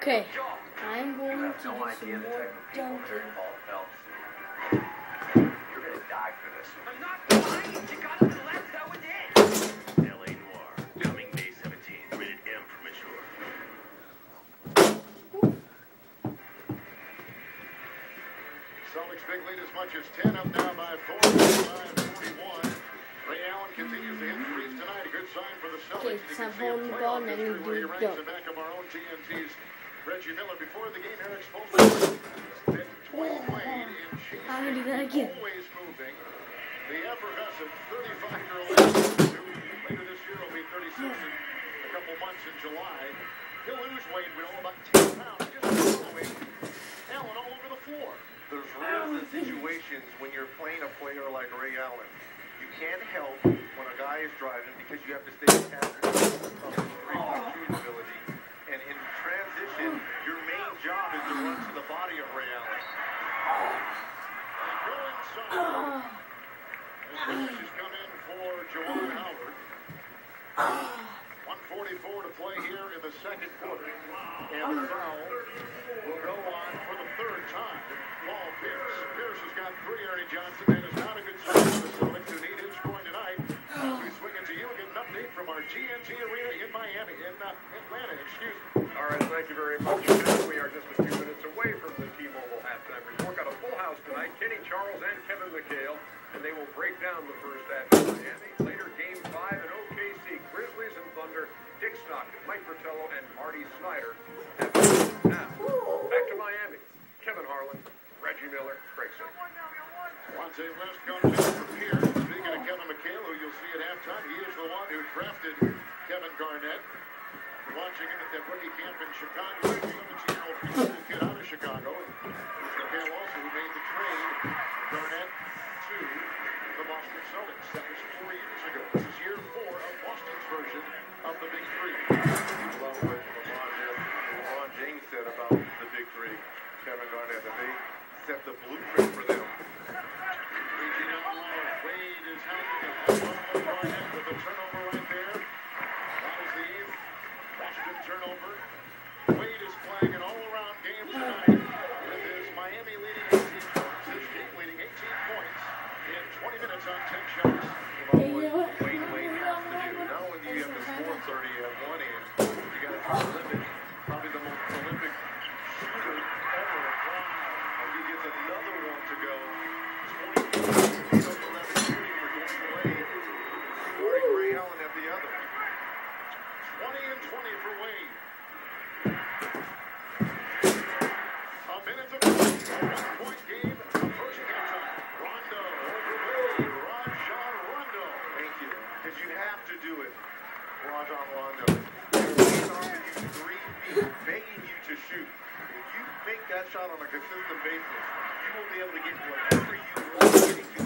Okay, I'm going to do some more dunking. You're gonna die for this. I'm not dying. You gotta relax. That was it. L.A. Noire, coming May 17th. Rated M for mature. Celtics big lead as much as 10 up now by 45-41. Ray Allen continues to hit threes tonight. A good sign for the Celtics. Okay, so I'm holding the ball and I'm going to do ranks dunk. the back of our own TNT's Reggie Miller. Before the game, Eric Spoelstra said Dwayne Wade in chase. I'm going to do that again. Always moving. The effervescent 35-year-old who later this year will be 36 in a couple months in July. He'll lose weight. We know about 10 pounds. Just following Allen all over the floor. There's rules and situations when you're playing a player like Ray Allen. You can't help when a guy is driving because you have to stay attached to his three-point shooting ability. And in transition, your main job is to run to the body of Ray Allen. And go inside. As has come in for Juwan Howard. 1:44 to play here in the second quarter. And the foul will go on for the third time. Paul Pierce. Pierce has got 3. Ernie Johnson, and is not a good sign for the Celtics who need his scoring tonight. As we swing it to you, get an update from our TNT Arena in Miami, in Atlanta, excuse me. All right, thank you very much. We are just a few minutes away from the T-Mobile halftime report. Got a full house tonight. Kenny Charles and Kevin McHale, and they will break down the first half in Miami. Later, Game 5 in OKC. Grizzlies and Thunder. Dick Stockton, Mike Fratello, and Marty Snyder. Now, back to Miami. Kevin Harlan, Reggie Miller, Craig Singer. Monte West comes in for Pierce. Speaking of Kevin McHale, who you'll see at halftime, he is the one who drafted Kevin Garnett. Watching him at that rookie camp in Chicago, 17-year-old kid out of Chicago. McHale also who made the trade Garnett to the Boston Celtics. That was 4 years ago. This is year 4 of Boston's version of the Big Three. Love what LeBron James said about the Big Three. Kevin Garnett, and they set the blueprint for them. Reaching out low, Wade is hounding him. Garnett with the turnover right there. That is the 8th Boston turnover. Wade is flagging all around games tonight with his Miami leading 18 points. His team leading 18 points in 20 minutes on 10 shots. Wayne has to do. Not only do you have to score 30 at one end, you got to try to limit probably the most prolific shooter ever. He gets another one to go. 20 of 11 shooting for Dwayne Wade. Scoring Ray Allen at the other. 20 and 20 for Wade. A minute to play. A 1-point game approaching halftime. Rondo over Wade. Rajon Rondo. Thank you. Because you have to do it, Rajon Rondo. They're laying off of you 3 feet, begging you to shoot. If you make that shot on a consistent basis, you will be able to get whatever you want getting to